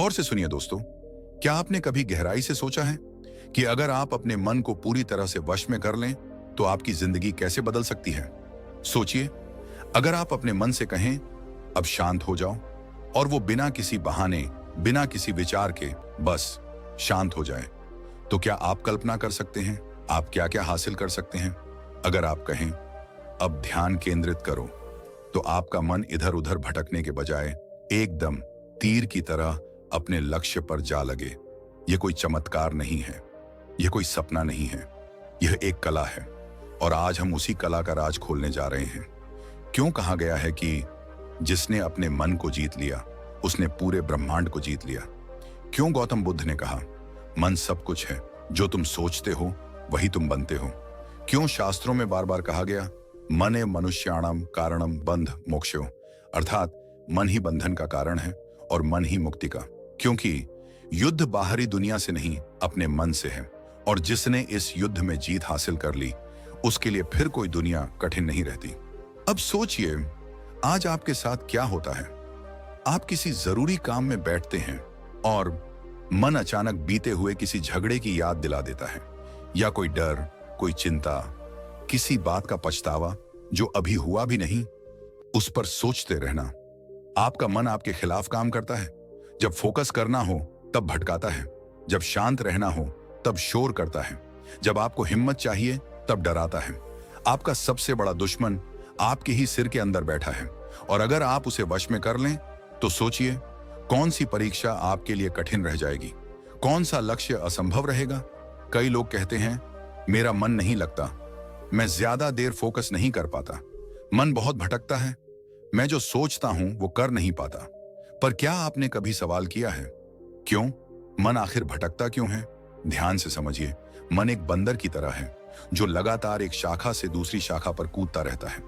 गौर से सुनिए दोस्तों, क्या आपने कभी गहराई से सोचा है कि अगर आप अपने मन को पूरी तरह से वश में कर लें तो आपकी जिंदगी कैसे बदल सकती है। सोचिए, अगर आप अपने मन से कहें अब शांत हो जाओ, और वो बिना किसी बहाने, बिना किसी विचार के बस शांत हो जाए, तो क्या आप कल्पना कर सकते हैं आप क्या क्या हासिल कर सकते हैं। अगर आप कहें अब ध्यान केंद्रित करो, तो आपका मन इधर उधर भटकने के बजाय एकदम तीर की तरह अपने लक्ष्य पर जा लगे। यह कोई चमत्कार नहीं है, यह कोई सपना नहीं है, यह एक कला है, और आज हम उसी कला का राज खोलने जा रहे हैं। क्यों कहा गया है कि जिसने अपने मन को जीत लिया उसने पूरे ब्रह्मांड को जीत लिया। क्यों गौतम बुद्ध ने कहा मन सब कुछ है, जो तुम सोचते हो वही तुम बनते हो। क्यों शास्त्रों में बार बार कहा गया मने मनुष्याणम कारणम बंध मोक्षो, अर्थात मन ही बंधन का कारण है और मन ही मुक्ति का। क्योंकि युद्ध बाहरी दुनिया से नहीं, अपने मन से है, और जिसने इस युद्ध में जीत हासिल कर ली उसके लिए फिर कोई दुनिया कठिन नहीं रहती। अब सोचिए, आज आपके साथ क्या होता है। आप किसी जरूरी काम में बैठते हैं और मन अचानक बीते हुए किसी झगड़े की याद दिला देता है, या कोई डर, कोई चिंता, किसी बात का पछतावा जो अभी हुआ भी नहीं, उस पर सोचते रहना। आपका मन आपके खिलाफ काम करता है। जब फोकस करना हो तब भटकाता है, जब शांत रहना हो तब शोर करता है, जब आपको हिम्मत चाहिए तब डराता है। आपका सबसे बड़ा दुश्मन आपके ही सिर के अंदर बैठा है, और अगर आप उसे वश में कर लें तो सोचिए कौन सी परीक्षा आपके लिए कठिन रह जाएगी, कौन सा लक्ष्य असंभव रहेगा। कई लोग कहते हैं मेरा मन नहीं लगता, मैं ज्यादा देर फोकस नहीं कर पाता, मन बहुत भटकता है, मैं जो सोचता हूं वो कर नहीं पाता। पर क्या आपने कभी सवाल किया है क्यों मन आखिर भटकता क्यों है? ध्यान से समझिए, मन एक बंदर की तरह है जो लगातार एक शाखा से दूसरी शाखा पर कूदता रहता है।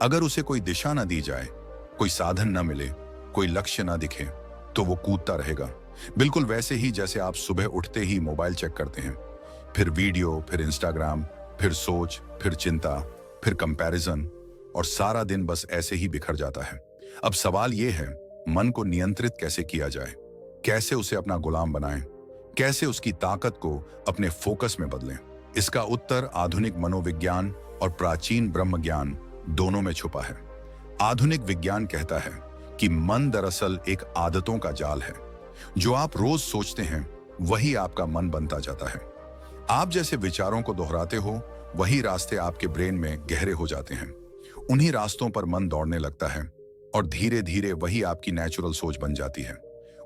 अगर उसे कोई दिशा न दी जाए, कोई साधन न मिले, कोई लक्ष्य न दिखे, तो वो कूदता रहेगा। बिल्कुल वैसे ही जैसे आप सुबह उठते ही मोबाइल चेक करते हैं, फिर वीडियो, फिर इंस्टाग्राम, फिर सोच, फिर चिंता, फिर कंपैरिजन, और सारा दिन बस ऐसे ही बिखर जाता है। अब सवाल यह है मन को नियंत्रित कैसे किया जाए, कैसे उसे अपना गुलाम बनाएं, कैसे उसकी ताकत को अपने फोकस में बदलें। इसका उत्तर आधुनिक मनोविज्ञान और प्राचीन ब्रह्म ज्ञान दोनों में छुपा है। आधुनिक विज्ञान कहता है कि मन दरअसल एक आदतों का जाल है। जो आप रोज सोचते हैं वही आपका मन बनता जाता है। आप जैसे विचारों को दोहराते हो वही रास्ते आपके ब्रेन में गहरे हो जाते हैं। उन्हीं रास्तों पर मन दौड़ने लगता है, और धीरे धीरे वही आपकी नेचुरल सोच बन जाती है।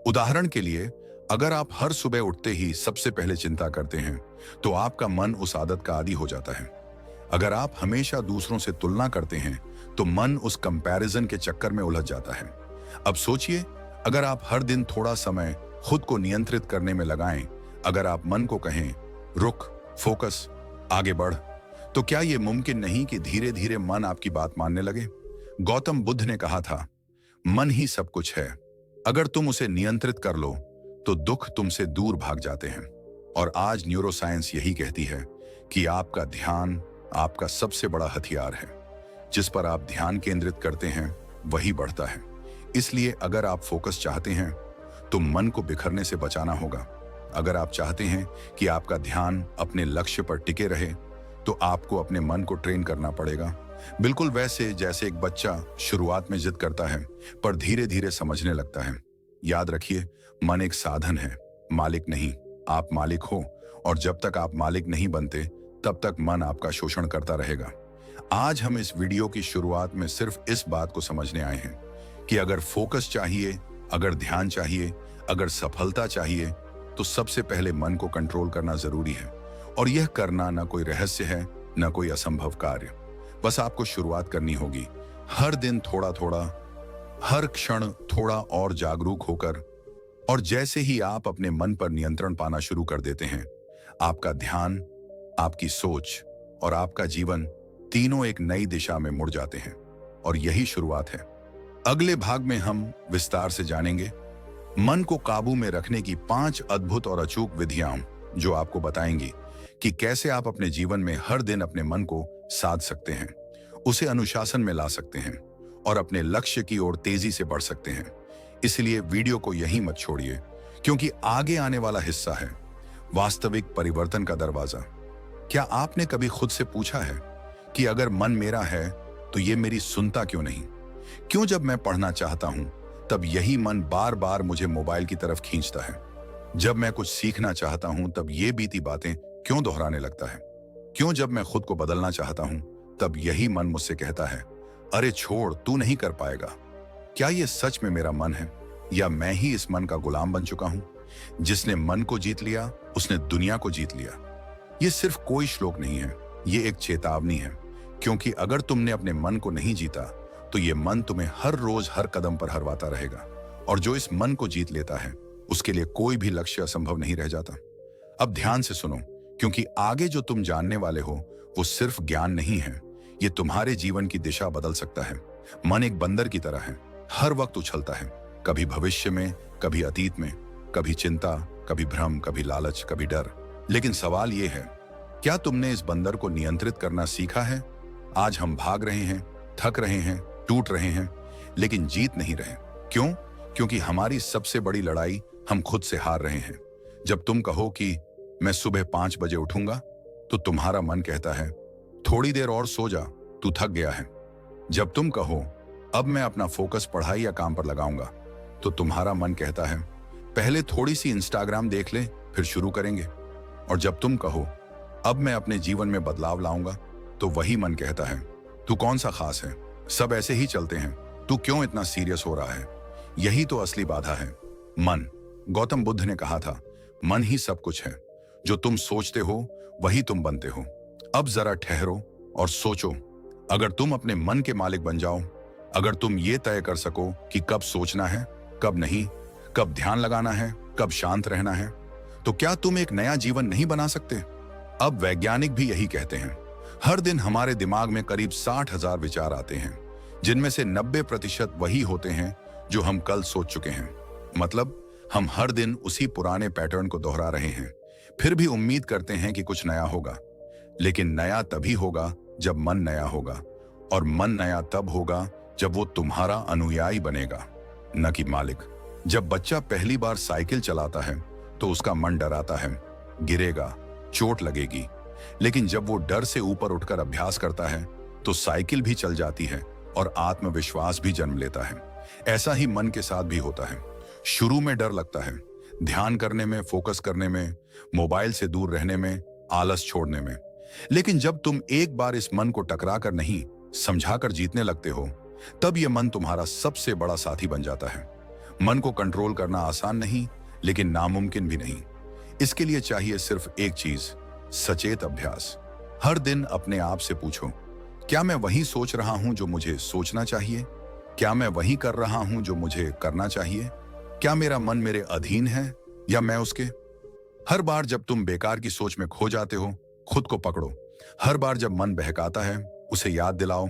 उदाहरण के लिए, अगर आप हर सुबह उठते ही सबसे पहले चिंता करते हैं तो आपका मन उस आदत का आदी हो जाता है। अगर आप हमेशा दूसरों से तुलना करते हैं तो मन उस कंपैरिजन के चक्कर में उलझ जाता है। अब सोचिए, अगर आप हर दिन थोड़ा समय खुद को नियंत्रित करने में लगाएं, अगर आप मन को कहें रुक, फोकस, आगे बढ़, तो क्या यह मुमकिन नहीं कि धीरे धीरे मन आपकी बात मानने लगे। गौतम बुद्ध ने कहा था मन ही सब कुछ है, अगर तुम उसे नियंत्रित कर लो तो दुख तुमसे दूर भाग जाते हैं। और आज न्यूरोसाइंस यही कहती है कि आपका ध्यान आपका सबसे बड़ा हथियार है। जिस पर आप ध्यान केंद्रित करते हैं वही बढ़ता है। इसलिए अगर आप फोकस चाहते हैं तो मन को बिखरने से बचाना होगा। अगर आप चाहते हैं कि आपका ध्यान अपने लक्ष्य पर टिके रहे तो आपको अपने मन को ट्रेन करना पड़ेगा। बिल्कुल वैसे जैसे एक बच्चा शुरुआत में जिद करता है पर धीरे धीरे समझने लगता है। याद रखिए, मन एक साधन है, मालिक नहीं। आप मालिक हो, और जब तक आप मालिक नहीं बनते तब तक मन आपका शोषण करता रहेगा। आज हम इस वीडियो की शुरुआत में सिर्फ इस बात को समझने आए हैं कि अगर फोकस चाहिए, अगर ध्यान चाहिए, अगर सफलता चाहिए, तो सबसे पहले मन को कंट्रोल करना जरूरी है। और यह करना ना कोई रहस्य है, ना कोई असंभव कार्य। बस आपको शुरुआत करनी होगी, हर दिन थोड़ा थोड़ा, हर क्षण थोड़ा और जागरूक होकर। और जैसे ही आप अपने मन पर नियंत्रण पाना शुरू कर देते हैं, आपका ध्यान, आपकी सोच और आपका जीवन तीनों एक नई दिशा में मुड़ जाते हैं। और यही शुरुआत है। अगले भाग में हम विस्तार से जानेंगे मन को काबू में रखने की 5 अद्भुत और अचूक विधियां, जो आपको बताएंगी कि कैसे आप अपने जीवन में हर दिन अपने मन को साध सकते हैं, उसे अनुशासन में ला सकते हैं और अपने लक्ष्य की ओर तेजी से बढ़ सकते हैं। इसलिए वीडियो को यहीं मत छोड़िए, क्योंकि आगे आने वाला हिस्सा है वास्तविक परिवर्तन का दरवाजा। क्या आपने कभी खुद से पूछा है कि अगर मन मेरा है तो ये मेरी सुनता क्यों नहीं? क्यों जब मैं पढ़ना चाहता हूं तब यही मन बार बार मुझे मोबाइल की तरफ खींचता है? जब मैं कुछ सीखना चाहता हूं तब ये बीती बातें क्यों दोहराने लगता है? क्यों जब मैं खुद को बदलना चाहता हूं तब यही मन मुझसे कहता है, अरे छोड़, तू नहीं कर पाएगा? क्या ये सच में मेरा मन है या मैं ही इस मन का गुलाम बन चुका हूं? जिसने मन को जीत लिया उसने दुनिया को जीत लिया। ये सिर्फ कोई श्लोक नहीं है, ये एक चेतावनी है। क्योंकि अगर तुमने अपने मन को नहीं जीता तो ये मन तुम्हें हर रोज हर कदम पर हरवाता रहेगा। और जो इस मन को जीत लेता है उसके लिए कोई भी लक्ष्य असंभव नहीं रह जाता। अब ध्यान से सुनो, क्योंकि आगे जो तुम जानने वाले हो वो सिर्फ ज्ञान नहीं है, ये तुम्हारे जीवन की दिशा बदल सकता है। मन एक बंदर की तरह है, हर वक्त उछलता है, कभी भविष्य में, कभी अतीत में, कभी चिंता, कभी भ्रम, कभी लालच, कभी डर। लेकिन सवाल ये है, क्या तुमने इस बंदर को नियंत्रित करना सीखा है? आज हम भाग रहे हैं, थक रहे हैं, टूट रहे हैं, लेकिन जीत नहीं रहे। क्यों? क्योंकि हमारी सबसे बड़ी लड़ाई हम खुद से हार रहे हैं। जब तुम कहो कि मैं सुबह 5 बजे उठूंगा तो तुम्हारा मन कहता है, थोड़ी देर और सो जा, तू थक गया है। जब तुम कहो अब मैं अपना फोकस पढ़ाई या काम पर लगाऊंगा तो तुम्हारा मन कहता है, पहले थोड़ी सी इंस्टाग्राम देख ले, फिर शुरू करेंगे। और जब तुम कहो अब मैं अपने जीवन में बदलाव लाऊंगा तो वही मन कहता है, तू कौन सा खास है, सब ऐसे ही चलते हैं, तू क्यों इतना सीरियस हो रहा है? यही तो असली बाधा है, मन। गौतम बुद्ध ने कहा था, मन ही सब कुछ है, जो तुम सोचते हो वही तुम बनते हो। अब जरा ठहरो और सोचो, अगर तुम अपने मन के मालिक बन जाओ, अगर तुम ये तय कर सको कि कब सोचना है, कब नहीं, कब ध्यान लगाना है, कब शांत रहना है, तो क्या तुम एक नया जीवन नहीं बना सकते? अब वैज्ञानिक भी यही कहते हैं। हर दिन हमारे दिमाग में करीब 60,000 विचार आते हैं, जिनमें से 90% वही होते हैं जो हम कल सोच चुके हैं। मतलब हम हर दिन उसी पुराने पैटर्न को दोहरा रहे हैं, फिर भी उम्मीद करते हैं कि कुछ नया होगा। लेकिन नया तभी होगा जब मन नया होगा, और मन नया तब होगा जब वो तुम्हारा अनुयायी बनेगा, न कि मालिक। जब बच्चा पहली बार साइकिल चलाता है तो उसका मन डराता है, गिरेगा, चोट लगेगी। लेकिन जब वो डर से ऊपर उठकर अभ्यास करता है तो साइकिल भी चल जाती है और आत्मविश्वास भी जन्म लेता है। ऐसा ही मन के साथ भी होता है। शुरू में डर लगता है, ध्यान करने में, फोकस करने में, मोबाइल से दूर रहने में, आलस छोड़ने में। लेकिन जब तुम एक बार इस मन को टकरा कर नहीं, समझाकर जीतने लगते हो, तब यह मन तुम्हारा सबसे बड़ा साथी बन जाता है। मन को कंट्रोल करना आसान नहीं, लेकिन नामुमकिन भी नहीं। इसके लिए चाहिए सिर्फ एक चीज, सचेत अभ्यास। हर दिन अपने आप से पूछो, क्या मैं वही सोच रहा हूं जो मुझे सोचना चाहिए? क्या मैं वही कर रहा हूं जो मुझे करना चाहिए? क्या मेरा मन मेरे अधीन है या मैं उसके? हर बार जब तुम बेकार की सोच में खो जाते हो, खुद को पकड़ो। हर बार जब मन बहकाता है, उसे याद दिलाओ,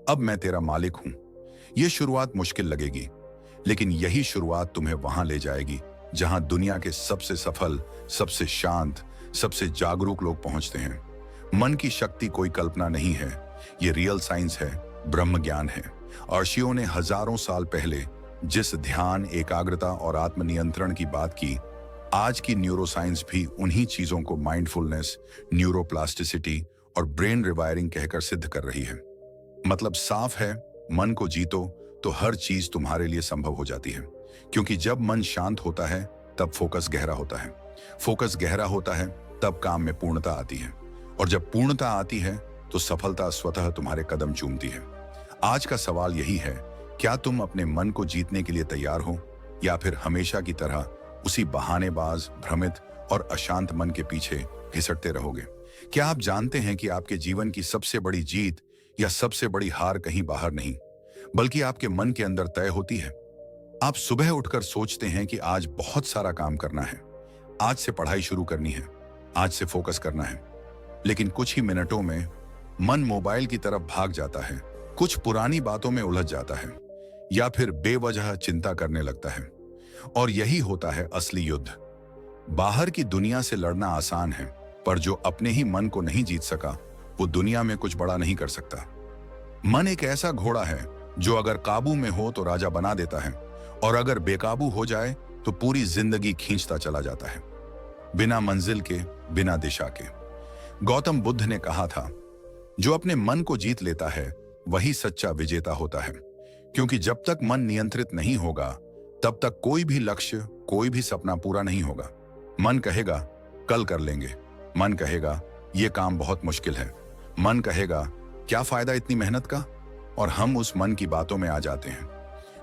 अब मैं तेरा मालिक हूं। यह शुरुआत मुश्किल लगेगी, लेकिन यही शुरुआत तुम्हें वहां ले जाएगी जहां दुनिया के सबसे सफल, सबसे शांत, सबसे जागरूक लोग पहुंचते हैं। मन की शक्ति कोई कल्पना नहीं है, ये रियल साइंस है, ब्रह्म ज्ञान है। ऋषियों ने हजारों साल पहले जिस ध्यान, एकाग्रता और आत्मनियंत्रण की बात की, आज की न्यूरोसाइंस भी उन्हीं चीजों को माइंडफुलनेस, न्यूरोप्लास्टिसिटी और ब्रेन रिवायरिंग कहकर सिद्ध कर रही है। मतलब साफ है, मन को जीतो तो हर चीज तुम्हारे लिए संभव हो जाती है। क्योंकि जब मन शांत होता है तब फोकस गहरा होता है, फोकस गहरा होता है तब काम में पूर्णता आती है, और जब पूर्णता आती है तो सफलता स्वतः तुम्हारे कदम चूमती है। आज का सवाल यही है, क्या तुम अपने मन को जीतने के लिए तैयार हो, या फिर हमेशा की तरह उसी बहानेबाज, भ्रमित और अशांत मन के पीछे घिसटते रहोगे? क्या आप जानते हैं कि आपके जीवन की सबसे बड़ी जीत या सबसे बड़ी हार कहीं बाहर नहीं, बल्कि आपके मन के अंदर तय होती है? आप सुबह उठकर सोचते हैं कि आज बहुत सारा काम करना है, आज से पढ़ाई शुरू करनी है, आज से फोकस करना है, लेकिन कुछ ही मिनटों में मन मोबाइल की तरफ भाग जाता है, कुछ पुरानी बातों में उलझ जाता है, या फिर बेवजह चिंता करने लगता है। और यही होता है असली युद्ध। बाहर की दुनिया से लड़ना आसान है, पर जो अपने ही मन को नहीं जीत सका, वो दुनिया में कुछ बड़ा नहीं कर सकता। मन एक ऐसा घोड़ा है जो अगर काबू में हो तो राजा बना देता है, और अगर बेकाबू हो जाए तो पूरी जिंदगी खींचता चला जाता है, बिना मंजिल के, बिना दिशा के। गौतम बुद्ध ने कहा था, जो अपने मन को जीत लेता है वही सच्चा विजेता होता है, क्योंकि जब तक मन नियंत्रित नहीं होगा तब तक कोई भी लक्ष्य, कोई भी सपना पूरा नहीं होगा। मन कहेगा कल कर लेंगे, मन कहेगा यह काम बहुत मुश्किल है, मन कहेगा क्या फायदा इतनी मेहनत का, और हम उस मन की बातों में आ जाते हैं,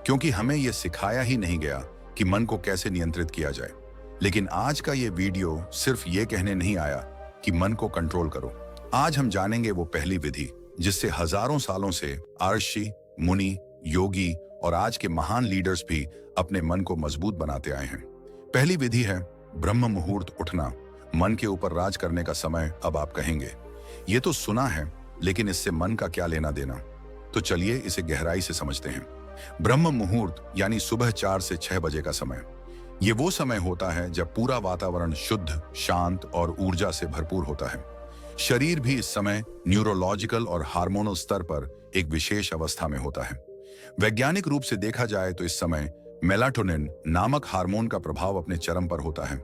क्योंकि हमें यह सिखाया ही नहीं गया कि मन को कैसे नियंत्रित किया जाए। लेकिन आज का ये वीडियो सिर्फ ये कहने नहीं आया कि मन को कंट्रोल करो। आज हम जानेंगे वो पहली विधि जिससे हजारों सालों से ऋषि, मुनि, योगी और आज के महान लीडर्स भी अपने मन को मजबूत बनाते आए हैं। पहली विधि है ब्रह्म मुहूर्त उठना। मन के ऊपर राज करने का समय। अब आप कहेंगे ये तो सुना है, लेकिन इससे मन का क्या लेना देना? तो चलिए इसे गहराई से समझते हैं। ब्रह्म मुहूर्त यानी सुबह 4 से 6 बजे का समय। ये वो समय होता है जब पूरा वातावरण शुद्ध, शांत और ऊर्जा से भरपूर होता है। शरीर भी इस समय न्यूरोलॉजिकल और हार्मोनल स्तर पर एक विशेष अवस्था में होता है। वैज्ञानिक रूप से देखा जाए तो इस समय मेलाटोनिन नामक हार्मोन का प्रभाव अपने चरम पर होता है,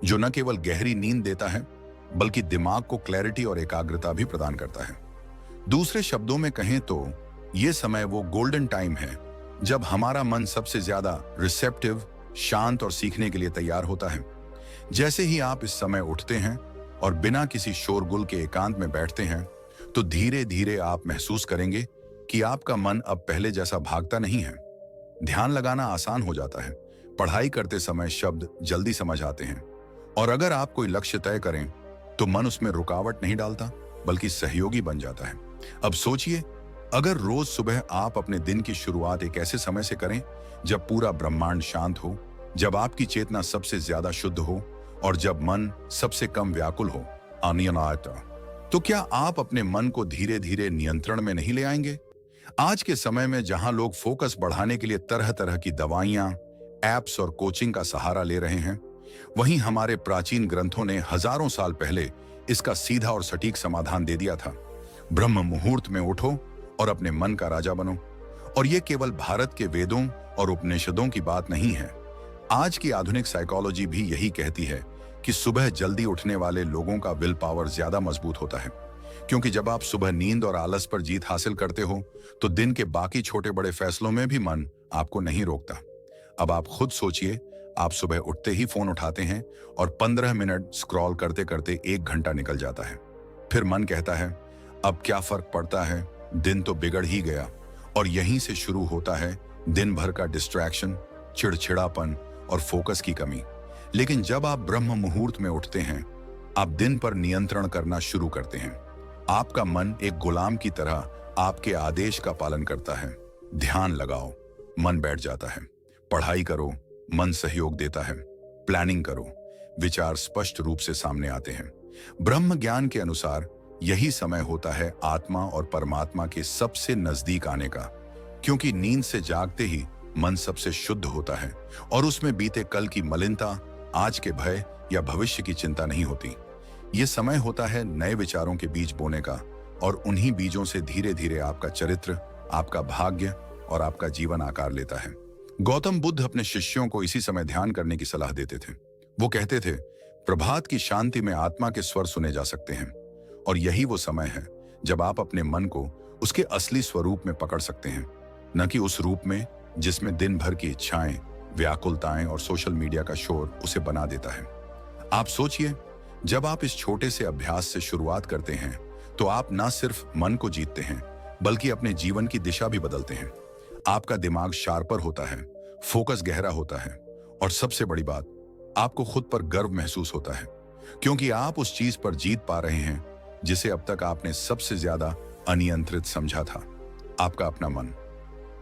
जो न केवल गहरी नींद देता है बल्कि दिमाग को क्लैरिटी और एकाग्रता भी प्रदान करता है। दूसरे शब्दों में कहें तो यह समय वो गोल्डन टाइम है जब हमारा मन सबसे ज्यादा रिसेप्टिव, शांत और सीखने के लिए तैयार होता है। जैसे ही आप इस समय उठते हैं और बिना किसी शोरगुल के एकांत में बैठते हैं, तो धीरे धीरे आप महसूस करेंगे कि आपका मन अब पहले जैसा भागता नहीं है। ध्यान लगाना आसान हो जाता है, पढ़ाई करते समय शब्द जल्दी समझ आते हैं, और अगर आप कोई लक्ष्य तय करें तो मन उसमें रुकावट नहीं डालता बल्कि सहयोगी बन जाता है। अब सोचिए, अगर रोज सुबह आप अपने दिन की शुरुआत एक ऐसे समय से करें जब पूरा ब्रह्मांड शांत हो, जब आपकी चेतना सबसे ज्यादा शुद्ध हो और जब मन सबसे कम व्याकुल हो, अनियमित, तो क्या आप अपने मन को धीरे धीरे नियंत्रण में नहीं ले आएंगे? आज के समय में जहां लोग फोकस बढ़ाने के लिए तरह तरह की दवाइयां, एप्स और कोचिंग का सहारा ले रहे हैं, वहीं हमारे प्राचीन ग्रंथों ने हजारों साल पहले इसका सीधा और सटीक समाधान दे दिया था। ब्रह्म मुहूर्त में उठो और अपने मन का राजा बनो। और यह केवल भारत के वेदों और उपनिषदों की बात नहीं है। आज की आधुनिक साइकोलॉजी भी यही कहती है कि सुबह जल्दी उठने वाले लोगों का विल पावर ज्यादा मजबूत होता है, क्योंकि जब आप सुबह नींद और आलस पर जीत हासिल करते हो तो दिन के बाकी छोटे बड़े फैसलों में भी मन आपको नहीं रोकता। अब आप खुद सोचिए, आप सुबह उठते ही फोन उठाते हैं और 15 मिनट स्क्रॉल करते करते 1 घंटा निकल जाता है। फिर मन कहता है अब क्या फर्क पड़ता है, दिन तो बिगड़ ही गया। और यहीं से शुरू होता है दिन भर का डिस्ट्रैक्शन, चिड़चिड़ापन और फोकस की कमी। लेकिन जब आप ब्रह्म मुहूर्त में उठते हैं, आप दिन पर नियंत्रण करना शुरू करते हैं। आपका मन एक गुलाम की तरह आपके आदेश का पालन करता है। ध्यान लगाओ, मन बैठ जाता है। पढ़ाई करो, मन सहयोग देता है। प्लानिंग करो, विचार स्पष्ट रूप से सामने आते हैं। ब्रह्म ज्ञान के अनुसार यही समय होता है आत्मा और परमात्मा के सबसे नजदीक आने का, क्योंकि नींद से जागते ही मन सबसे शुद्ध होता है और उसमें बीते कल की मलिनता, आज के भय या भविष्य की चिंता नहीं होती। यह समय होता है नए विचारों के बीज बोने का, और उन्हीं बीजों से धीरे धीरे आपका चरित्र, आपका भाग्य और आपका जीवन आकार लेता है। गौतम बुद्ध अपने शिष्यों को इसी समय ध्यान करने की सलाह देते थे। वो कहते थे, प्रभात की शांति में आत्मा के स्वर सुने जा सकते हैं, और यही वो समय है जब आप अपने मन को उसके असली स्वरूप में पकड़ सकते हैं, न कि उस रूप में जिसमें दिन भर की इच्छाएं, व्याकुलताएं और सोशल मीडिया का शोर उसे बना देता है। आप सोचिए, जब आप इस छोटे से अभ्यास से शुरुआत करते हैं तो आप न सिर्फ मन को जीतते हैं बल्कि अपने जीवन की दिशा भी बदलते हैं। आपका दिमाग शार्पर होता है, फोकस गहरा होता है, और सबसे बड़ी बात, आपको खुद पर गर्व महसूस होता है, क्योंकि आप उस चीज पर जीत पा रहे हैं जिसे अब तक आपने सबसे ज्यादा अनियंत्रित समझा था, आपका अपना मन।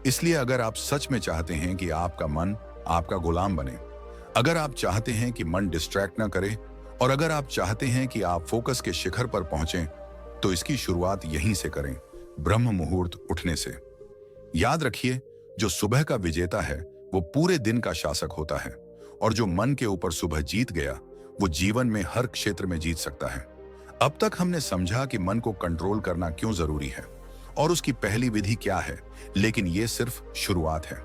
इसलिए अगर आप सच में चाहते हैं कि आपका मन आपका गुलाम बने, अगर आप चाहते हैं कि मन डिस्ट्रैक्ट ना करे, और अगर आप चाहते हैं कि आप फोकस के शिखर पर पहुंचें, तो इसकी शुरुआत यहीं से करें, ब्रह्म मुहूर्त उठने से। याद रखिए, जो सुबह का विजेता है वो पूरे दिन का शासक होता है, और जो मन के ऊपर सुबह जीत गया वो जीवन में हर क्षेत्र में जीत सकता है। अब तक हमने समझा कि मन को कंट्रोल करना क्यों जरूरी है और उसकी पहली विधि क्या है, लेकिन ये सिर्फ शुरुआत है,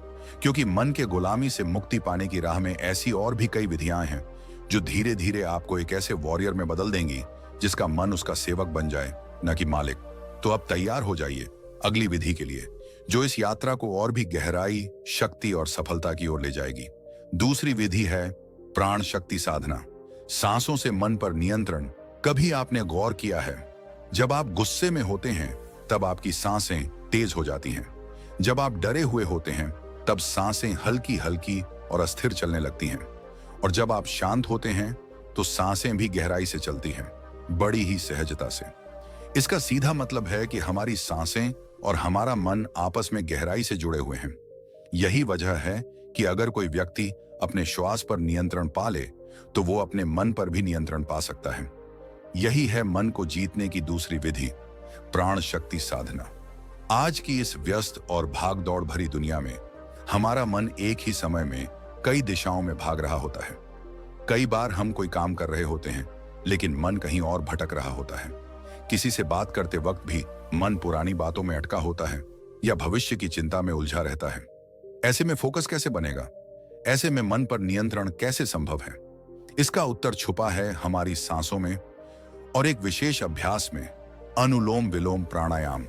क्योंकि मन के गुलामी से मुक्ति पाने की राह में ऐसी और भी कई विधियां हैं जो धीरे धीरे आपको एक ऐसे वॉरियर में बदल देंगी जिसका मन उसका सेवक बन जाए, न कि मालिक। तो अब तैयार हो जाइए अगली विधि के लिए, जो इस यात्रा को और भी गहराई, शक्ति और सफलता की ओर ले जाएगी। दूसरी विधि है प्राण शक्ति साधना, सांसों से मन पर नियंत्रण। कभी आपने गौर किया है, जब आप गुस्से में होते हैं तब आपकी सांसें तेज हो जाती हैं। जब आप डरे हुए होते हैं तब सांसें हल्की हल्की और अस्थिर चलने लगती हैं। और जब आप शांत होते हैं तो सांसें भी गहराई से चलती हैं, बड़ी ही सहजता से। इसका सीधा मतलब है कि हमारी सांसें और हमारा मन आपस में गहराई से जुड़े हुए हैं। यही वजह है कि अगर कोई व्यक्ति अपने श्वास पर नियंत्रण पा ले तो वो अपने मन पर भी नियंत्रण पा सकता है। यही है मन को जीतने की दूसरी विधि, प्राण शक्ति साधना। आज की इस व्यस्त और भागदौड़ भरी दुनिया में हमारा मन एक ही समय में कई दिशाओं में भाग रहा होता है। कई बार हम कोई काम कर रहे होते हैं लेकिन मन कहीं और भटक रहा होता है। किसी से बात करते वक्त भी मन पुरानी बातों में अटका होता है या भविष्य की चिंता में उलझा रहता है। ऐसे में फोकस कैसे बनेगा? ऐसे में मन पर नियंत्रण कैसे संभव है? इसका उत्तर छुपा है हमारी सांसों में और एक विशेष अभ्यास में, अनुलोम विलोम प्राणायाम।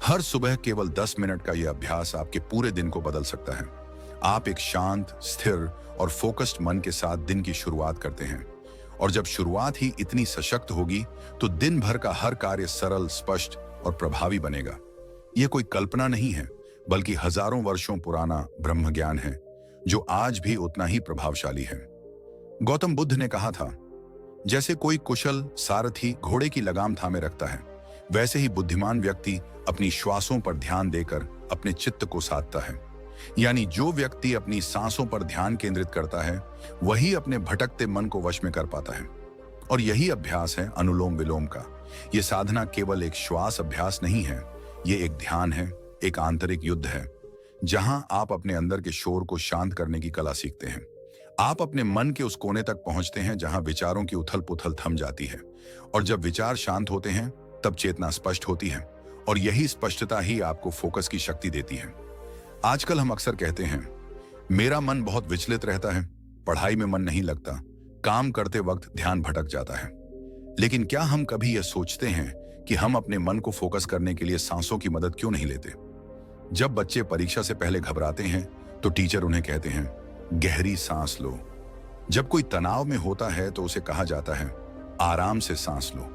हर सुबह केवल 10 मिनट का यह अभ्यास आपके पूरे दिन को बदल सकता है। आप एक शांत, स्थिर और फोकस्ड मन के साथ दिन की शुरुआत करते हैं और जब शुरुआत ही इतनी सशक्त होगी तो दिन भर का हर कार्य सरल, स्पष्ट और प्रभावी बनेगा। यह कोई कल्पना नहीं है, बल्कि हजारों वर्षों पुराना ब्रह्म ज्ञान है जो आज भी उतना ही प्रभावशाली है। गौतम बुद्ध ने कहा था, जैसे कोई कुशल सारथी घोड़े की लगाम थामे रखता है, वैसे ही बुद्धिमान व्यक्ति अपनी श्वासों पर ध्यान देकर अपने चित्त को साधता है। यानी जो व्यक्ति अपनी सांसों पर ध्यान केंद्रित करता है वही अपने भटकते मन को वश में कर पाता है। और यही अभ्यास है अनुलोम विलोम का। यह साधना केवल एक श्वास अभ्यास नहीं है, यह एक ध्यान है, एक आंतरिक युद्ध है, जहां आप अपने अंदर के शोर को शांत करने की कला सीखते हैं। आप अपने मन के उस कोने तक पहुंचते हैं जहां विचारों की उथल पुथल थम जाती है। और जब विचार शांत होते हैं तब चेतना स्पष्ट होती है और यही स्पष्टता ही आपको फोकस की शक्ति देती है। आजकल हम अक्सर कहते हैं, मेरा मन बहुत विचलित रहता है, पढ़ाई में मन नहीं लगता, काम करते वक्त ध्यान भटक जाता है। लेकिन क्या हम कभी यह सोचते हैं कि हम अपने मन को फोकस करने के लिए सांसों की मदद क्यों नहीं लेते? जब बच्चे परीक्षा से पहले घबराते हैं तो टीचर उन्हें कहते हैं, गहरी सांस लो। जब कोई तनाव में होता है तो उसे कहा जाता है, आराम से सांस लो।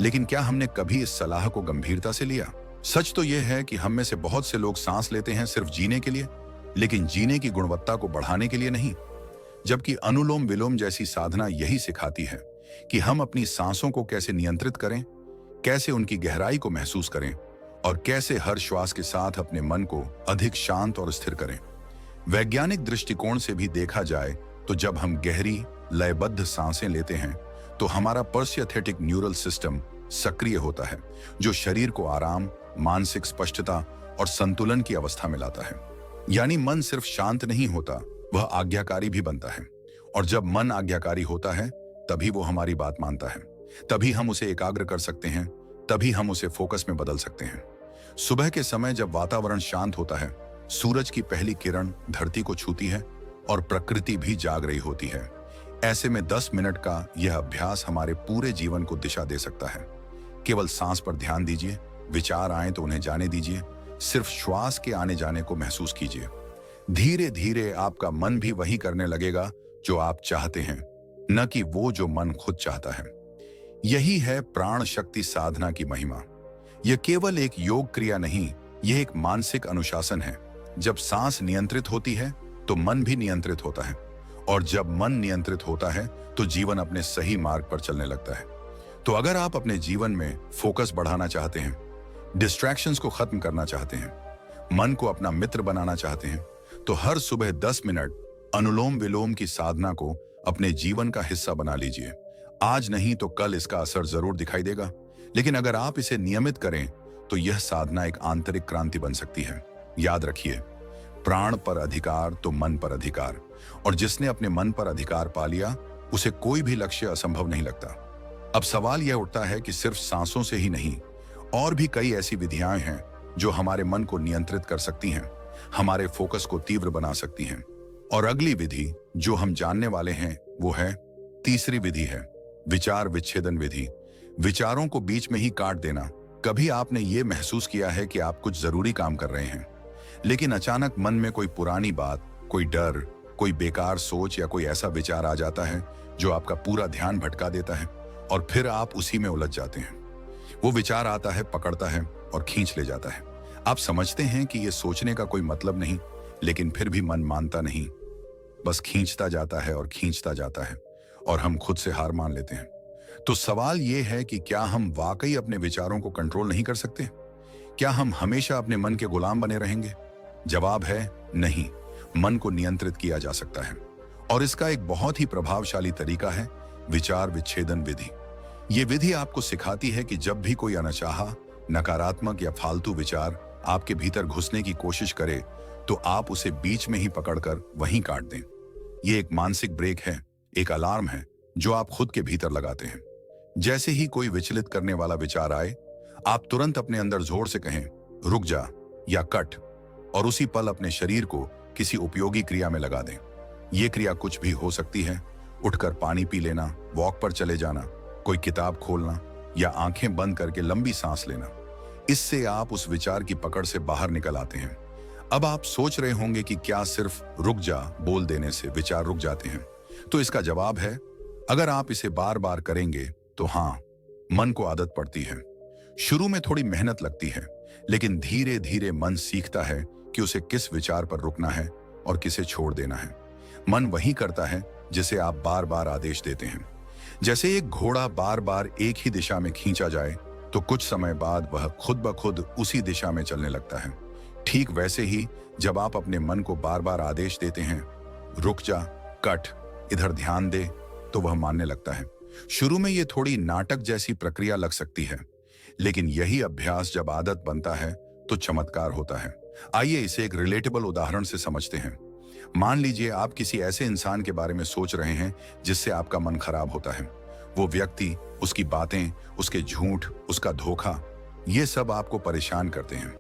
लेकिन क्या हमने कभी इस सलाह को गंभीरता से लिया? सच तो यह है कि हम में से बहुत से लोग सांस लेते हैं सिर्फ जीने के लिए, लेकिन जीने की गुणवत्ता को बढ़ाने के लिए नहीं। जबकि अनुलोम विलोम जैसी साधना यही सिखाती है कि हम अपनी सांसों को कैसे नियंत्रित करें, कैसे उनकी गहराई को महसूस करें और कैसे हर श्वास के साथ अपने मन को अधिक शांत और स्थिर करें। वैज्ञानिक दृष्टिकोण से भी देखा जाए तो जब हम गहरी, लयबद्ध सांसें लेते हैं तो हमारा परसिस्थेटिक न्यूरल सिस्टम सक्रिय होता है, जो शरीर को आराम, मानसिक स्पष्टता और संतुलन की अवस्था में लाता है। यानी मन सिर्फ शांत नहीं होता, वह आज्ञाकारी भी बनता है। और जब मन आज्ञाकारी होता है तभी वो हमारी बात मानता है, तभी हम उसे एकाग्र कर सकते हैं, तभी हम उसे फोकस में बदल सकते हैं। सुबह के समय जब वातावरण शांत होता है, सूरज की पहली किरण धरती को छूती है और प्रकृति भी जाग रही होती है। ऐसे में 10 मिनट का यह अभ्यास हमारे पूरे जीवन को दिशा दे सकता है। केवल सांस पर ध्यान दीजिए, विचार आए तो उन्हें जाने दीजिए, सिर्फ श्वास के आने जाने को महसूस कीजिए। धीरे धीरे आपका मन भी वही करने लगेगा जो आप चाहते हैं, न कि वो जो मन खुद चाहता है। यही है प्राण शक्ति साधना की महिमा। यह केवल एक योग क्रिया नहीं, यह एक मानसिक अनुशासन है। जब सांस नियंत्रित होती है तो मन भी नियंत्रित होता है, और जब मन नियंत्रित होता है तो जीवन अपने सही मार्ग पर चलने लगता है। तो अगर आप अपने जीवन में फोकस बढ़ाना चाहते हैं, डिस्ट्रैक्शंस को खत्म करना चाहते हैं, मन को अपना मित्र बनाना चाहते हैं, तो हर सुबह 10 मिनट अनुलोम विलोम की साधना को अपने जीवन का हिस्सा बना लीजिए। आज नहीं तो कल इसका असर जरूर दिखाई देगा, लेकिन अगर आप इसे नियमित करें तो यह साधना एक आंतरिक क्रांति बन सकती है। याद रखिए, प्राण पर अधिकार तो मन पर अधिकार, और जिसने अपने मन पर अधिकार पा लिया उसे कोई भी लक्ष्य असंभव नहीं लगता। अब सवाल यह उठता है कि सिर्फ सांसों से ही नहीं, और भी कई ऐसी विधियां हैं जो हमारे मन को नियंत्रित कर सकती हैं। हमारे फोकस को तीव्र बना सकती हैं। और अगली विधि जो हम जानने वाले हैं वो है तीसरी विधि है विचार विच्छेदन विधि। विचारों को बीच में ही काट देना। कभी आपने ये महसूस किया है कि आप कुछ जरूरी काम कर रहे हैं, लेकिन अचानक मन में कोई पुरानी बात, कोई डर, कोई बेकार सोच या कोई ऐसा विचार आ जाता है जो आपका पूरा ध्यान भटका देता है और फिर आप उसी में उलझ जाते हैं। वो विचार आता है, पकड़ता है और खींच ले जाता है। आप समझते हैं कि ये सोचने का कोई मतलब नहीं, लेकिन फिर भी मन मानता नहीं, बस खींचता जाता है और खींचता जाता है और हम खुद से हार मान लेते हैं। तो सवाल ये है कि क्या हम वाकई अपने विचारों को कंट्रोल नहीं कर सकते? क्या हम हमेशा अपने मन के गुलाम बने रहेंगे? जवाब है नहीं। मन को नियंत्रित किया जा सकता है और इसका एक बहुत ही प्रभावशाली तरीका है विचार विच्छेदन विधि। ये विधि आपको सिखाती है कि जब भी कोई अनचाहा, नकारात्मक या फालतू विचार आपके भीतर घुसने की कोशिश करे तो आप उसे बीच में ही पकड़कर वहीं काट दें। ये एक मानसिक ब्रेक है, एक अलार्म है जो आप खुद के भीतर लगाते हैं। जैसे ही कोई विचलित करने वाला विचार आए, आप तुरंत अपने अंदर जोर से कहें रुक जा या कट, और उसी पल अपने शरीर को किसी उपयोगी क्रिया में लगा दें। ये क्रिया कुछ भी हो सकती है, उठकर पानी पी लेना, वॉक पर चले जाना, कोई किताब खोलना या आंखें बंद करके लंबी सांस लेना। इससे आप उस विचार की पकड़ से बाहर निकल आते हैं। अब आप सोच रहे होंगे कि क्या सिर्फ रुक जा बोल देने से विचार रुक जाते हैं? तो इसका जवाब है अगर आप इसे बार बार करेंगे तो हाँ, मन को आदत पड़ती है। शुरू में थोड़ी मेहनत लगती है, लेकिन धीरे धीरे मन सीखता है कि उसे किस विचार पर रुकना है और किसे छोड़ देना है। मन वही करता है जिसे आप बार बार आदेश देते हैं। जैसे एक घोड़ा बार बार एक ही दिशा में खींचा जाए तो कुछ समय बाद वह खुद ब खुद उसी दिशा में चलने लगता है। ठीक वैसे ही जब आप अपने मन को बार बार आदेश देते हैं रुक जा, कट, इधर ध्यान दे, तो वह मानने लगता है। शुरू में ये थोड़ी नाटक जैसी प्रक्रिया लग सकती है, लेकिन यही अभ्यास जब आदत बनता है तो चमत्कार होता है। आइए इसे एक रिलेटेबल उदाहरण से समझते हैं। मान लीजिए आप किसी ऐसे इंसान के बारे में सोच रहे हैं जिससे आपका मन खराब होता है। वो व्यक्ति, उसकी बातें, उसके झूठ, उसका धोखा, ये सब आपको परेशान करते हैं।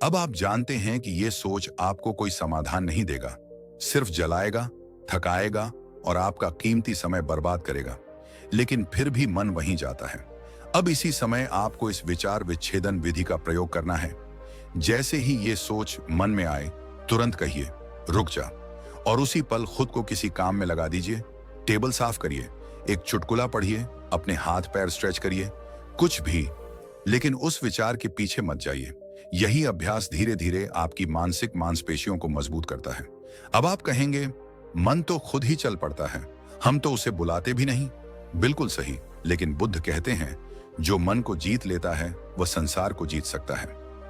अब आप जानते हैं कि ये सोच आपको कोई समाधान नहीं देगा, सिर्फ जलाएगा, थकाएगा और आपका कीमती समय बर्बाद करेगा, लेकिन फिर भी मन वहीं जाता है। अब इसी समय आपको इस विचार विच्छेदन विधि का प्रयोग करना है। जैसे ही ये सोच मन में आए, तुरंत कहिए रुक जा और उसी पल खुद को किसी काम में लगा दीजिए। टेबल साफ करिए, एक चुटकुला पढ़िए, अपने हाथ पैर स्ट्रेच करिए, कुछ भी, लेकिन उस विचार के पीछे मत जाइए। यही अभ्यास धीरे धीरे आपकी मानसिक मांसपेशियों को मजबूत करता है। अब आप कहेंगे मन तो खुद ही चल पड़ता है, हम तो उसे बुलाते भी नहीं। बिल्कुल सही, लेकिन बुद्ध कहते हैं जो मन को जीत लेता है वह संसार को जीत सकता है,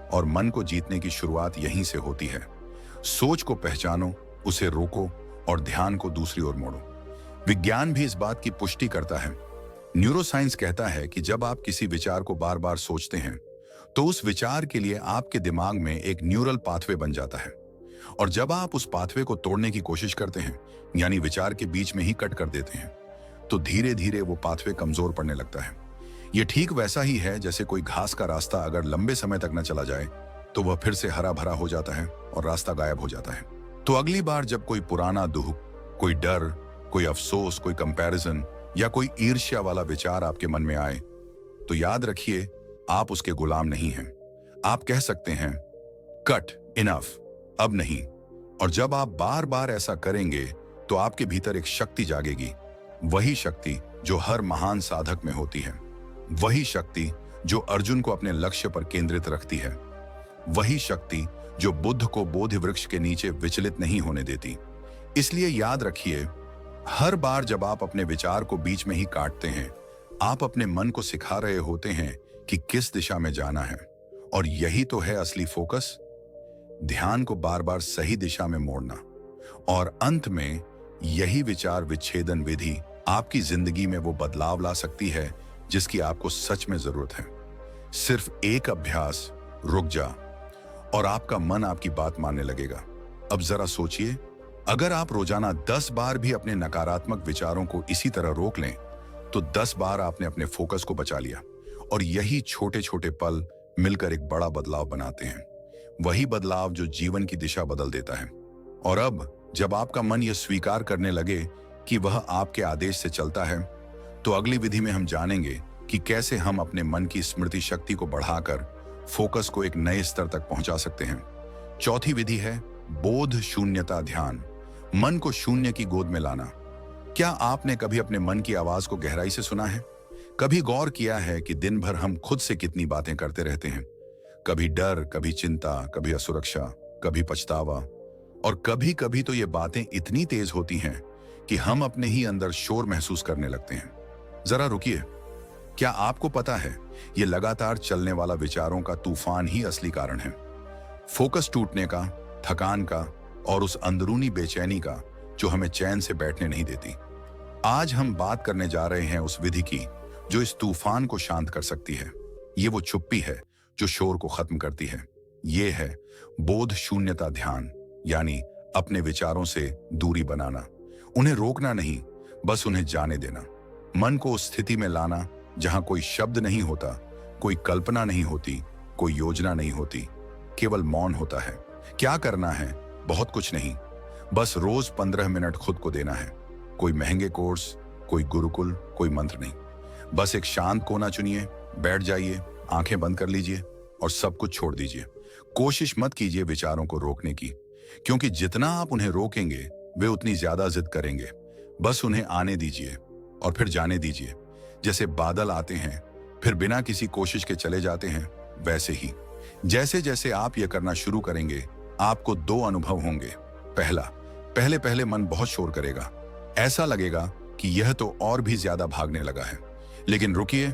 और मन को जीतने की शुरुआत यहीं से होती है। सोच को पहचानो, उसे रोको और ध्यान को दूसरी ओर मोड़ो। विज्ञान भी इस बात की पुष्टि करता है। न्यूरोसाइंस कहता है कि जब आप किसी विचार को बार बार सोचते हैं तो उस विचार के लिए आपके दिमाग में एक न्यूरल पाथवे बन जाता है, और जब आप उस पाथवे को तोड़ने की कोशिश करते हैं, यानी विचार के बीच में ही कट कर देते हैं, तो धीरे धीरे वो पाथवे कमजोर पड़ने लगता है। ये ठीक वैसा ही है जैसे कोई घास का रास्ता अगर लंबे समय तक न चला जाए तो वह फिर से हरा भरा हो जाता है और रास्ता गायब हो जाता है। तो अगली बार जब कोई पुराना दुख, कोई डर, कोई अफसोस, कोई कंपैरिजन या कोई ईर्ष्या वाला विचार आपके मन में आए, तो याद रखिए आप उसके गुलाम नहीं हैं। आप कह सकते हैं कट, इनफ, अब नहीं। और जब आप बार बार ऐसा करेंगे तो आपके भीतर एक शक्ति जागेगी, वही शक्ति जो हर महान साधक में होती है, वही शक्ति जो अर्जुन को अपने लक्ष्य पर केंद्रित रखती है, वही शक्ति जो बुद्ध को बोधि वृक्ष के नीचे विचलित नहीं होने देती। इसलिए याद रखिए, हर बार जब आप अपने विचार को बीच में ही काटते हैं, आप अपने मन को सिखा रहे होते हैं कि किस दिशा में जाना है, और यही तो है असली फोकस, ध्यान को बार बार सही दिशा में मोड़ना। और अंत में यही विचार विच्छेदन विधि आपकी जिंदगी में वो बदलाव ला सकती है जिसकी आपको सच में जरूरत है। सिर्फ एक अभ्यास, रुक जा, और आपका मन आपकी बात मानने लगेगा। अब जरा सोचिए, अगर आप रोजाना 10 बार भी अपने नकारात्मक विचारों को इसी तरह रोक लें तो 10 बार आपने अपने फोकस को बचा लिया, और यही छोटे छोटे पल मिलकर एक बड़ा बदलाव बनाते हैं। वही बदलाव जो जीवन की दिशा बदल देता है। और अब जब आपका मन यह स्वीकार करने लगे कि वह आपके आदेश से चलता है, तो अगली विधि में हम जानेंगे कि कैसे हम अपने मन की स्मृति शक्ति को बढ़ाकर फोकस को एक नए स्तर तक पहुंचा सकते हैं। चौथी विधि है बोध शून्यता ध्यान, मन को शून्य की गोद में लाना। क्या आपने कभी अपने मन की आवाज को गहराई से सुना है? कभी गौर किया है कि दिन भर हम खुद से कितनी बातें करते रहते हैं? कभी डर, कभी चिंता, कभी असुरक्षा, कभी पछतावा, और कभी कभी तो ये बातें इतनी तेज होती हैं कि हम अपने ही अंदर शोर महसूस करने लगते हैं। जरा रुकिए, क्या आपको पता है ये लगातार चलने वाला विचारों का तूफान ही असली कारण है, फोकस टूटने का, थकान का और उस अंदरूनी बेचैनी का जो हमें चैन से बैठने नहीं देती। आज हम बात करने जा रहे हैं उस विधि की जो इस तूफान को शांत कर सकती है। ये वो चुप्पी है जो शोर को खत्म करती है। ये है बोध शून्यता ध्यान, यानी अपने विचारों से दूरी बनाना, उन्हें रोकना नहीं, बस उन्हें जाने देना। मन को उस स्थिति में लाना जहां कोई शब्द नहीं होता, कोई कल्पना नहीं होती, कोई योजना नहीं होती, केवल मौन होता है। क्या करना है? बहुत कुछ नहीं, बस रोज 15 मिनट खुद को देना है। कोई महंगे कोर्स, कोई गुरुकुल, कोई मंत्र नहीं, बस एक शांत कोना चुनिए, बैठ जाइए, आंखें बंद कर लीजिए और सब कुछ छोड़ दीजिए। कोशिश मत कीजिए विचारों को रोकने की, क्योंकि जितना आप उन्हें रोकेंगे वे उतनी ज्यादा जिद करेंगे। बस उन्हें आने दीजिए और फिर जाने दीजिए। जैसे बादल आते हैं फिर बिना किसी कोशिश के चले जाते हैं, वैसे ही जैसे जैसे आप यह करना शुरू करेंगे आपको दो अनुभव होंगे। पहला, पहले मन बहुत शोर करेगा, ऐसा लगेगा कि यह तो और भी ज्यादा भागने लगा है, लेकिन रुकिए,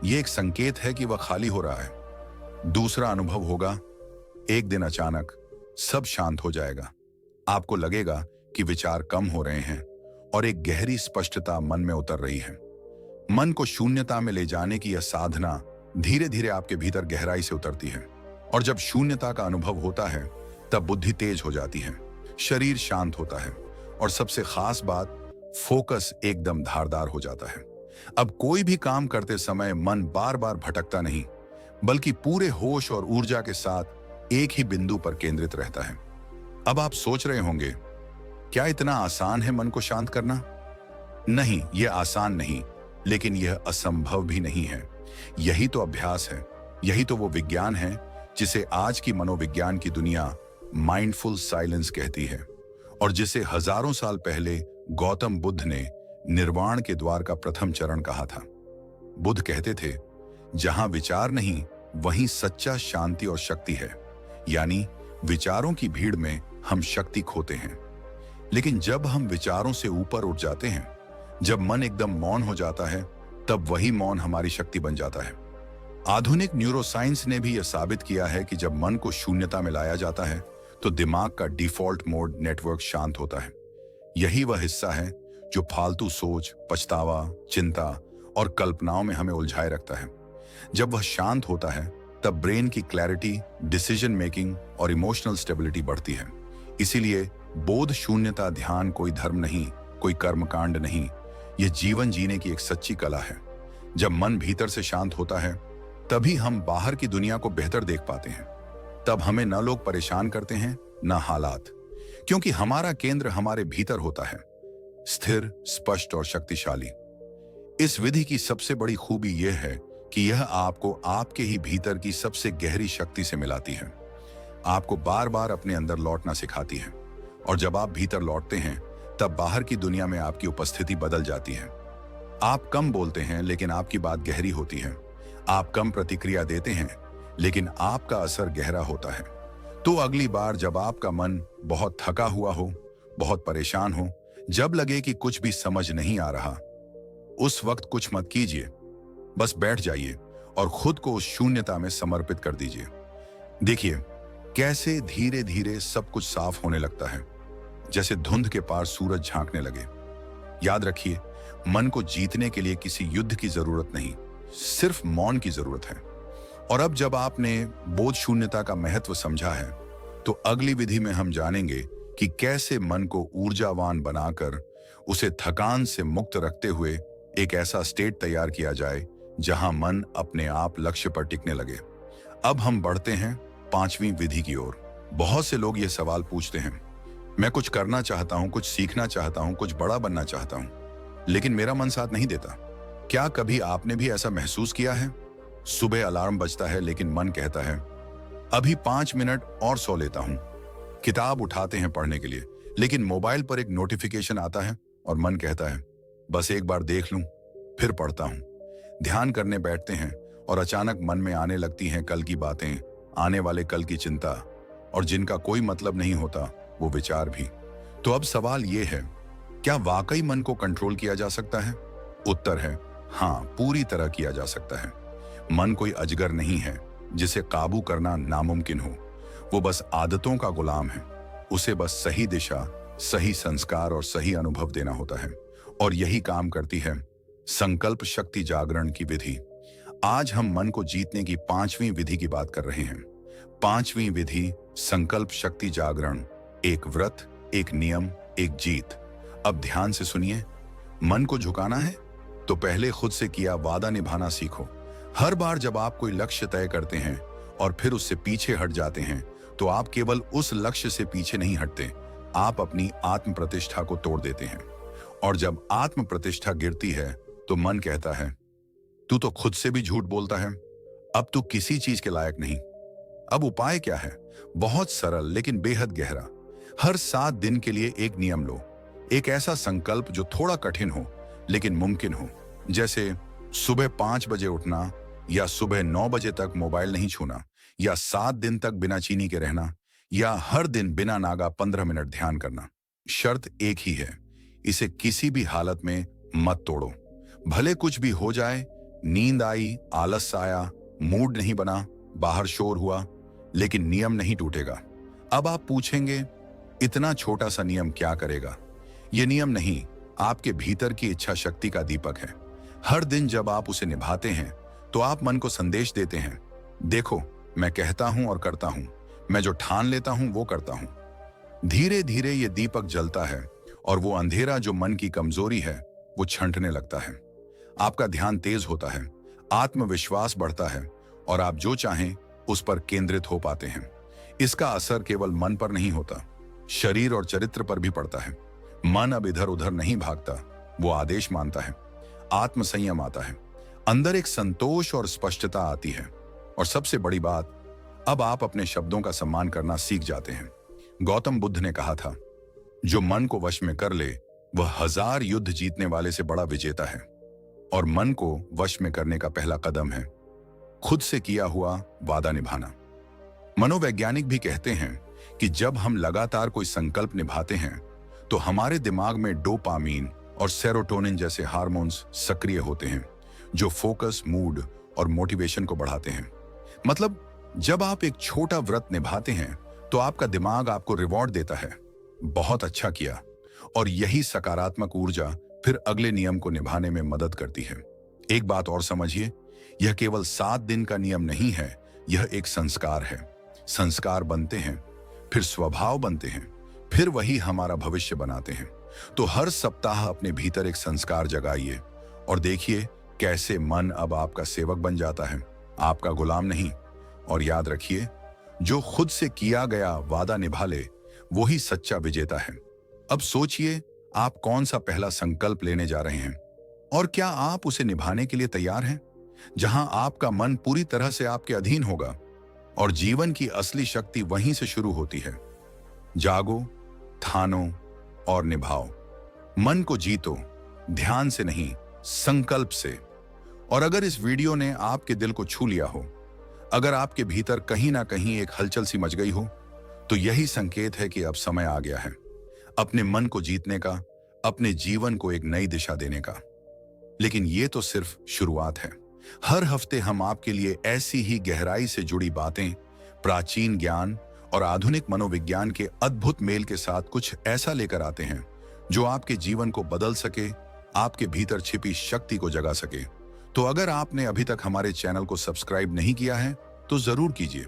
यह एक संकेत है कि वह खाली हो रहा है। दूसरा अनुभव होगा, एक दिन अचानक सब शांत हो जाएगा। आपको लगेगा कि विचार कम हो रहे हैं और एक गहरी स्पष्टता मन में उतर रही है। मन को शून्यता में ले जाने की यह साधना धीरे धीरे आपके भीतर गहराई से उतरती है, और जब शून्यता का अनुभव होता है तब बुद्धि तेज हो जाती है, शरीर शांत होता है और सबसे खास बात, फोकस एकदम धारदार हो जाता है। अब कोई भी काम करते समय मन बार बार भटकता नहीं, बल्कि पूरे होश और ऊर्जा के साथ एक ही बिंदु पर केंद्रित रहता है। अब आप सोच रहे होंगे, क्या इतना आसान है मन को शांत करना? नहीं, यह आसान नहीं, लेकिन यह असंभव भी नहीं है। यही तो अभ्यास है, यही तो वो विज्ञान है जिसे आज की मनोविज्ञान की दुनिया माइंडफुल साइलेंस कहती है, और जिसे हजारों साल पहले गौतम बुद्ध ने निर्वाण के द्वार का प्रथम चरण कहा था। बुद्ध कहते थे, जहां विचार नहीं वहीं सच्चा शांति और शक्ति है। यानी विचारों की भीड़ में हम शक्ति खोते हैं, लेकिन जब हम विचारों से ऊपर उठ जाते हैं, जब मन एकदम मौन हो जाता है, तब वही मौन हमारी शक्ति बन जाता है। आधुनिक न्यूरोसाइंस ने भी यह साबित किया है कि जब मन को शून्यता में लाया जाता है तो दिमाग का डिफॉल्ट मोड नेटवर्क शांत होता है। यही वह हिस्सा है जो फालतू सोच, पछतावा, चिंता और कल्पनाओं में हमें उलझाए रखता है। जब वह शांत होता है तब ब्रेन की क्लैरिटी, डिसीजन मेकिंग और इमोशनल स्टेबिलिटी बढ़ती है। इसीलिए बोध शून्यता ध्यान कोई धर्म नहीं, कोई कर्मकांड नहीं, यह जीवन जीने की एक सच्ची कला है। जब मन भीतर से शांत होता है तभी हम बाहर की दुनिया को बेहतर देख पाते हैं। तब हमें न लोग परेशान करते हैं न हालात, क्योंकि हमारा केंद्र हमारे भीतर होता है, स्थिर, स्पष्ट और शक्तिशाली। इस विधि की सबसे बड़ी खूबी यह है कि यह आपको आपके ही भीतर की सबसे गहरी शक्ति से मिलाती है, आपको बार बार अपने अंदर लौटना सिखाती है। और जब आप भीतर लौटते हैं तब बाहर की दुनिया में आपकी उपस्थिति बदल जाती है। आप कम बोलते हैं लेकिन आपकी बात गहरी होती है। आप कम प्रतिक्रिया देते हैं लेकिन आपका असर गहरा होता है। तो अगली बार जब आपका मन बहुत थका हुआ हो, बहुत परेशान हो, जब लगे कि कुछ भी समझ नहीं आ रहा, उस वक्त कुछ मत कीजिए, बस बैठ जाइए और खुद को उस शून्यता में समर्पित कर दीजिए। देखिए कैसे धीरे धीरे सब कुछ साफ होने लगता है, जैसे धुंध के पार सूरज झांकने लगे। याद रखिए, मन को जीतने के लिए किसी युद्ध की जरूरत नहीं, सिर्फ मौन की जरूरत है। और अब जब आपने बोध शून्यता का महत्व समझा है, तो अगली विधि में हम जानेंगे कि कैसे मन को ऊर्जावान बनाकर उसे थकान से मुक्त रखते हुए एक ऐसा स्टेट तैयार किया जाए जहां मन अपने आप लक्ष्य पर टिकने लगे। अब हम बढ़ते हैं पांचवी विधि की ओर। बहुत से लोग ये सवाल पूछते हैं, मैं कुछ करना चाहता हूं, कुछ सीखना चाहता हूं, कुछ बड़ा बनना चाहता हूं, लेकिन मेरा मन साथ नहीं देता। क्या कभी आपने भी ऐसा महसूस किया है? सुबह अलार्म बजता है लेकिन मन कहता है अभी 5 मिनट और सो लेता हूं। किताब उठाते हैं पढ़ने के लिए, लेकिन मोबाइल पर एक नोटिफिकेशन आता है और मन कहता है बस एक बार देख लूं, फिर पढ़ता हूं। ध्यान करने बैठते हैं और अचानक मन में आने लगती हैं कल की बातें, आने वाले कल की चिंता, और जिनका कोई मतलब नहीं होता वो विचार भी। तो अब सवाल ये है, क्या वाकई मन को कंट्रोल किया जा सकता है? उत्तर है हाँ, पूरी तरह किया जा सकता है। मन कोई अजगर नहीं है जिसे काबू करना नामुमकिन हो। वो बस आदतों का गुलाम है। उसे बस सही दिशा, सही संस्कार और सही अनुभव देना होता है, और यही काम करती है संकल्प शक्ति जागरण की विधि। आज हम मन को जीतने की पांचवी विधि की बात कर रहे हैं। पांचवी विधि संकल्प शक्ति जागरण, एक व्रत, एक नियम, एक जीत। अब ध्यान से सुनिए। मन को झुकाना है तो पहले खुद से किया वादा निभाना सीखो। हर बार जब आप कोई लक्ष्य तय करते हैं और फिर उससे पीछे हट जाते हैं, तो आप केवल उस लक्ष्य से पीछे नहीं हटते, आप अपनी आत्म प्रतिष्ठा को तोड़ देते हैं। और जब आत्म प्रतिष्ठा गिरती है तो मन कहता है तू तो खुद से भी झूठ बोलता है, अब तू किसी चीज के लायक नहीं। अब उपाय क्या है? बहुत सरल लेकिन बेहद गहरा। हर 7 दिन के लिए एक नियम लो, एक ऐसा संकल्प जो थोड़ा कठिन हो लेकिन मुमकिन हो। जैसे सुबह 5 बजे उठना, या सुबह 9 बजे तक मोबाइल नहीं छूना, या 7 दिन तक बिना चीनी के रहना, या हर दिन बिना नागा 15 मिनट ध्यान करना। शर्त एक ही है, इसे किसी भी हालत में मत तोड़ो। भले कुछ भी हो जाए, नींद आई, आलस आया, मूड नहीं बना, बाहर शोर हुआ, लेकिन नियम नहीं टूटेगा। अब आप पूछेंगे इतना छोटा सा नियम क्या करेगा? यह नियम नहीं, आपके भीतर की इच्छा शक्ति का दीपक है। हर दिन जब आप उसे निभाते हैं तो आप मन को संदेश देते हैं, देखो मैं कहता हूं और करता हूं, मैं जो ठान लेता हूं वो करता हूं। धीरे धीरे ये दीपक जलता है और वो अंधेरा जो मन की कमजोरी है वो छंटने लगता है। आपका ध्यान तेज होता है, आत्मविश्वास बढ़ता है, और आप जो चाहें उस पर केंद्रित हो पाते हैं। इसका असर केवल मन पर नहीं होता, शरीर और चरित्र पर भी पड़ता है। मन अब इधर उधर नहीं भागता, वो आदेश मानता है। आत्मसंयम आता है, अंदर एक संतोष और स्पष्टता आती है, और सबसे बड़ी बात, अब आप अपने शब्दों का सम्मान करना सीख जाते हैं। गौतम बुद्ध ने कहा था, जो मन को वश में कर ले वह 1000 युद्ध जीतने वाले से बड़ा विजेता है। और मन को वश में करने का पहला कदम है खुद से किया हुआ वादा निभाना। मनोवैज्ञानिक भी कहते हैं कि जब हम लगातार कोई संकल्प निभाते हैं तो हमारे दिमाग में डोपामीन और सेरोटोनिन जैसे हार्मोन्स सक्रिय होते हैं, जो फोकस, मूड और मोटिवेशन को बढ़ाते हैं। मतलब जब आप एक छोटा व्रत निभाते हैं तो आपका दिमाग आपको रिवॉर्ड देता है, बहुत अच्छा किया, और यही सकारात्मक ऊर्जा फिर अगले नियम को निभाने में मदद करती है। एक बात और समझिए, यह केवल 7 दिन का नियम नहीं है, यह एक संस्कार है। संस्कार बनते हैं, फिर स्वभाव बनते हैं, फिर वही हमारा भविष्य बनाते हैं। तो हर सप्ताह अपने भीतर एक संस्कार जगाइए और देखिए कैसे मन अब आपका सेवक बन जाता है, आपका गुलाम नहीं। और याद रखिए, जो खुद से किया गया वादा निभा ले वही सच्चा विजेता है। अब सोचिए, आप कौन सा पहला संकल्प लेने जा रहे हैं, और क्या आप उसे निभाने के लिए तैयार हैं? जहां आपका मन पूरी तरह से आपके अधीन होगा, और जीवन की असली शक्ति वहीं से शुरू होती है। जागो, ठानो और निभाओ। मन को जीतो, ध्यान से नहीं, संकल्प से। और अगर इस वीडियो ने आपके दिल को छू लिया हो, अगर आपके भीतर कहीं ना कहीं एक हलचल सी मच गई हो, तो यही संकेत है कि अब समय आ गया है अपने मन को जीतने का, अपने जीवन को एक नई दिशा देने का। लेकिन ये तो सिर्फ शुरुआत है। हर हफ्ते हम आपके लिए ऐसी ही गहराई से जुड़ी बातें, प्राचीन ज्ञान और आधुनिक मनोविज्ञान के अद्भुत मेल के साथ कुछ ऐसा लेकर आते हैं जो आपके जीवन को बदल सके, आपके भीतर छिपी शक्ति को जगा सके। तो अगर आपने अभी तक हमारे चैनल को सब्सक्राइब नहीं किया है तो जरूर कीजिए,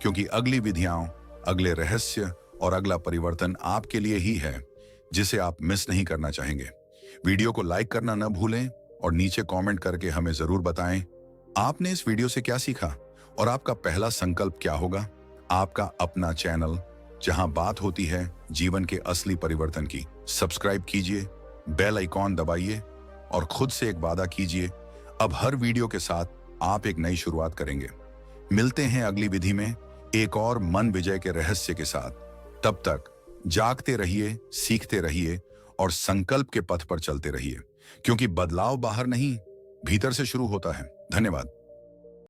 क्योंकि अगली विधियां, अगले रहस्य और अगला परिवर्तन आपके लिए ही है, जिसे आप मिस नहीं करना चाहेंगे। वीडियो को लाइक करना न भूलें और नीचे कमेंट करके हमें जरूर बताएं आपने इस वीडियो से क्या सीखा और आपका पहला संकल्प क्या होगा। आपका अपना चैनल, जहां बात होती है जीवन के असली परिवर्तन की। सब्सक्राइब कीजिए, बेल आइकॉन दबाइए और खुद से एक वादा कीजिए, अब हर वीडियो के साथ आप एक नई शुरुआत करेंगे। मिलते हैं अगली विधि में एक और मन विजय के रहस्य के साथ। तब तक जागते रहिए, सीखते रहिए और संकल्प के पथ पर चलते रहिए, क्योंकि बदलाव बाहर नहीं, भीतर से शुरू होता है। धन्यवाद।